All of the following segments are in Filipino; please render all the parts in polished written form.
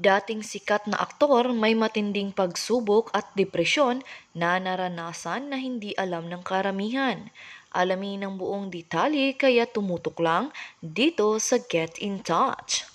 Dating sikat na aktor, may matinding pagsubok at depresyon na naranasan na hindi alam ng karamihan. Alamin ang buong detalye kaya tumutok lang dito sa Get in Touch.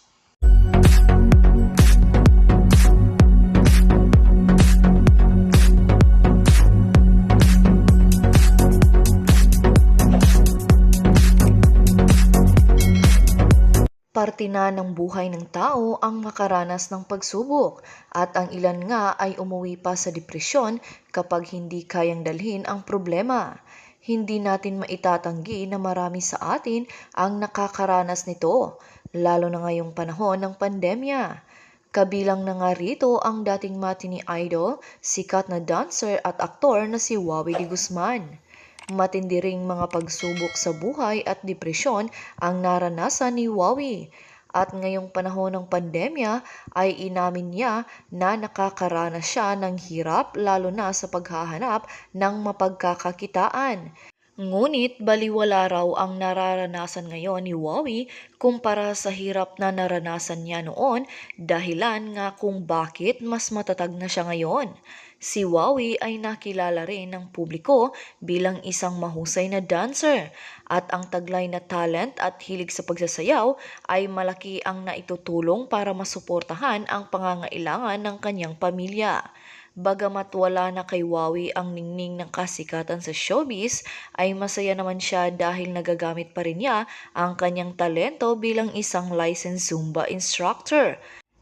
Parte na ng buhay ng tao ang makaranas ng pagsubok at ang ilan nga ay umuwi pa sa depresyon kapag hindi kayang dalhin ang problema. Hindi natin maitatanggi na marami sa atin ang nakakaranas nito, lalo na ngayong panahon ng pandemya. Kabilang na nga rito ang dating matinee idol, sikat na dancer at aktor na si Wawi de Guzman. Matindi ring mga pagsubok sa buhay at depresyon ang naranasan ni Wawi. At ngayong panahon ng pandemya ay inamin niya na nakakaranas siya ng hirap lalo na sa paghahanap ng mapagkakakitaan. Ngunit baliwala raw ang nararanasan ngayon ni Wawi kumpara sa hirap na naranasan niya noon, dahilan nga kung bakit mas matatag na siya ngayon. Si Wawi ay nakilala rin ng publiko bilang isang mahusay na dancer at ang taglay na talent at hilig sa pagsasayaw ay malaki ang naitutulong para masuportahan ang pangangailangan ng kanyang pamilya. Bagamat wala na kay Wawi ang ningning ng kasikatan sa showbiz, ay masaya naman siya dahil nagagamit pa rin niya ang kanyang talento bilang isang licensed Zumba instructor.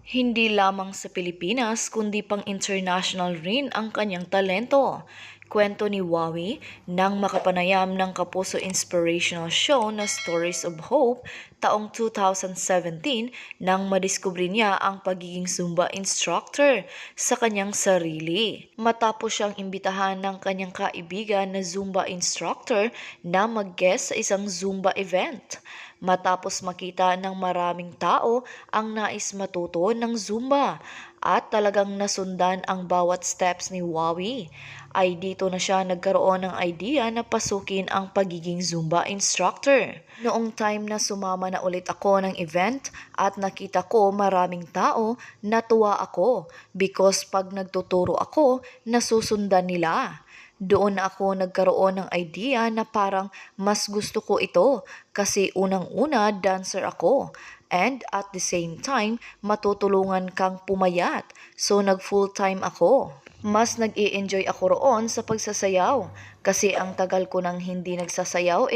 Hindi lamang sa Pilipinas kundi pang international rin ang kanyang talento. Kwento ni Wawi nang makapanayam ng Kapuso inspirational show na Stories of Hope taong 2017 nang madiskubre niya ang pagiging Zumba instructor sa kanyang sarili. Matapos siyang imbitahan ng kanyang kaibigan na Zumba instructor na mag-guest sa isang Zumba event. Matapos makita ng maraming tao ang nais matuto ng Zumba at talagang nasundan ang bawat steps ni Wawi, ay dito na siya nagkaroon ng idea na pasukin ang pagiging Zumba instructor. Noong time na sumama na ulit ako ng event at nakita ko maraming tao, natuwa ako because pag nagtuturo ako, nasusundan nila. Doon na ako nagkaroon ng idea na parang mas gusto ko ito kasi unang-una dancer ako and at the same time matutulungan kang pumayat, so nag full time ako. Mas nag-i-enjoy ako roon sa pagsasayaw kasi ang tagal ko nang hindi nagsasayaw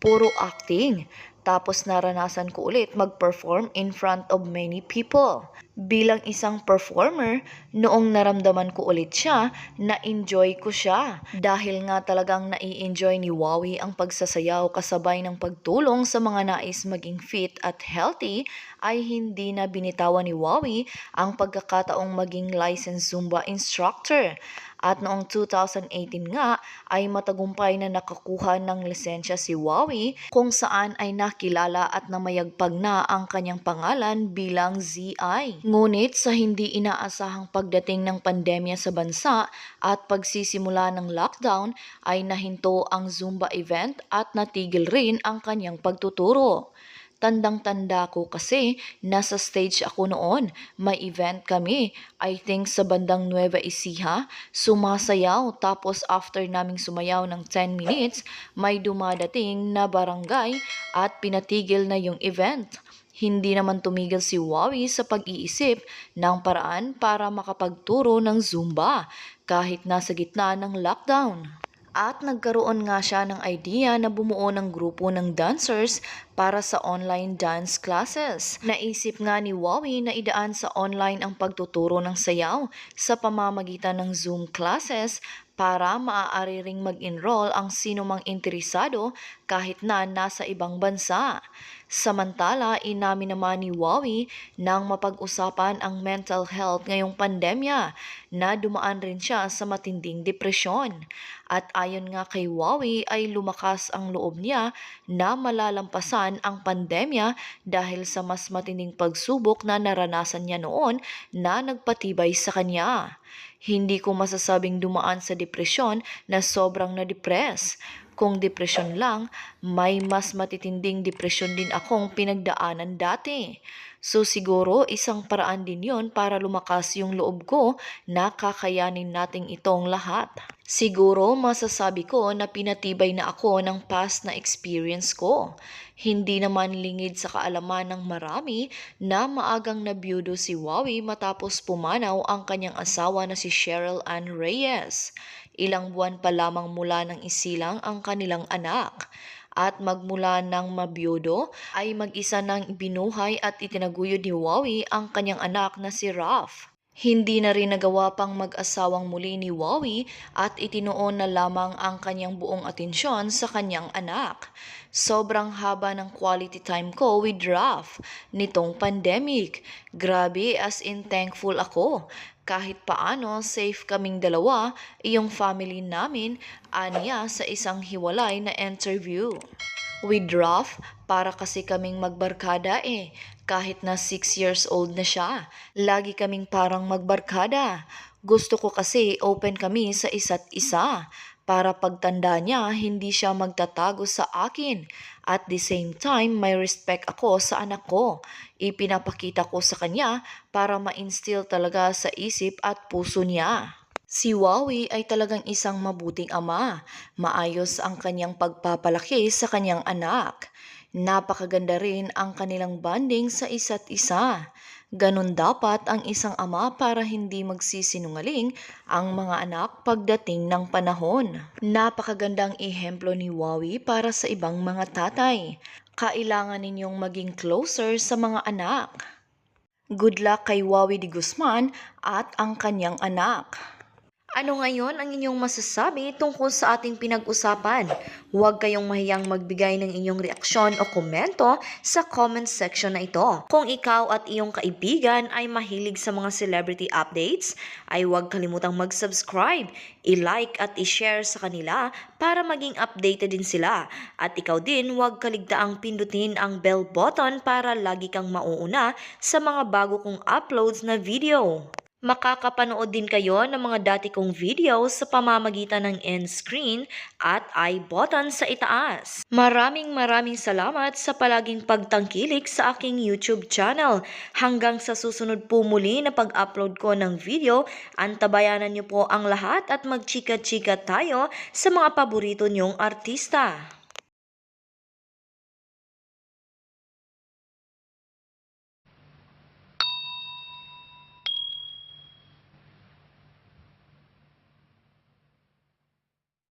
puro acting. Tapos naranasan ko ulit mag-perform in front of many people. Bilang isang performer, noong naramdaman ko ulit siya, na-enjoy ko siya. Dahil nga talagang nai-enjoy ni Wawi ang pagsasayaw kasabay ng pagtulong sa mga nais maging fit at healthy, ay hindi na binitawan ni Wawi ang pagkakataong maging licensed Zumba instructor. At noong 2018 nga ay matagumpay na nakakuha ng lisensya si Wawi kung saan ay nakilala at namayagpag na ang kanyang pangalan bilang ZI. Ngunit sa hindi inaasahang pagdating ng pandemya sa bansa at pagsisimula ng lockdown ay nahinto ang Zumba event at natigil rin ang kanyang pagtuturo. Tandang-tanda ko kasi nasa stage ako noon. May event kami, I think sa bandang Nueva Ecija, sumasayaw tapos after naming sumayaw ng 10 minutes, may dumadating na barangay at pinatigil na yung event. Hindi naman tumigil si Wawi sa pag-iisip ng paraan para makapagturo ng Zumba kahit nasa gitna ng lockdown. At nagkaroon nga siya ng idea na bumuo ng grupo ng dancers para sa online dance classes. Naisip nga ni Wawi na idaan sa online ang pagtuturo ng sayaw sa pamamagitan ng Zoom classes para maaari ring mag-enroll ang sino mang interesado kahit na nasa ibang bansa. Samantala, inamin naman ni Wawi nang mapag-usapan ang mental health ngayong pandemya na dumaan rin siya sa matinding depresyon. At ayon nga kay Wawi ay lumakas ang loob niya na malalampasan ang pandemya dahil sa mas matinding pagsubok na naranasan niya noon na nagpatibay sa kanya. Hindi ko masasabing dumaan sa depresyon na sobrang na-depress, Kung depresyon lang, may mas matitinding depresyon din akong pinagdaanan dati. So siguro isang paraan din yon para lumakas yung loob ko na kakayanin nating itong lahat. Siguro masasabi ko na pinatibay na ako ng past na experience ko. Hindi naman lingid sa kaalaman ng marami na maagang nabiyudo si Wawi matapos pumanaw ang kanyang asawa na si Cheryl Ann Reyes. Ilang buwan pa lamang mula nang isilang ang kanilang anak. At magmula ng mabiyudo ay mag-isa nang binuhay at itinaguyod ni Wawi ang kanyang anak na si Raf. Hindi na rin nagawa pang mag-asawang muli ni Wawi at itinuon na lamang ang kanyang buong atensyon sa kanyang anak. Sobrang haba ng quality time ko with Raf nitong pandemic. Grabe, as in thankful ako. Kahit paano safe kaming dalawa, iyong family namin, aniya sa isang hiwalay na interview. With Raf, para kasi kaming magbarkada eh. Kahit na 6 years old na siya, lagi kaming parang magbarkada. Gusto ko kasi open kami sa isa't isa. Para pagtanda niya, hindi siya magtatago sa akin. At the same time, may respect ako sa anak ko. Ipinapakita ko sa kanya para ma-instill talaga sa isip at puso niya. Si Wawi ay talagang isang mabuting ama. Maayos ang kanyang pagpapalaki sa kanyang anak. Napakaganda rin ang kanilang bonding sa isa't isa. Ganon dapat ang isang ama para hindi magsisinungaling ang mga anak pagdating ng panahon. Napakagandang ehemplo ni Wawi para sa ibang mga tatay. Kailangan ninyong maging closer sa mga anak. Good luck kay Wawi de Guzman at ang kanyang anak. Ano ngayon ang inyong masasabi tungkol sa ating pinag-usapan? Huwag kayong mahiyang magbigay ng inyong reaksyon o komento sa comment section na ito. Kung ikaw at iyong kaibigan ay mahilig sa mga celebrity updates, ay huwag kalimutang mag-subscribe, i-like at i-share sa kanila para maging updated din sila. At ikaw din huwag kaligtaang pindutin ang bell button para lagi kang mauuna sa mga bago kong uploads na video. Makakapanood din kayo ng mga dati kong videos sa pamamagitan ng end screen at I button sa itaas. Maraming salamat sa palaging pagtangkilik sa aking YouTube channel. Hanggang sa susunod po muli na pag-upload ko ng video, antabayanan niyo po ang lahat at magchika-chika tayo sa mga paborito niyong artista.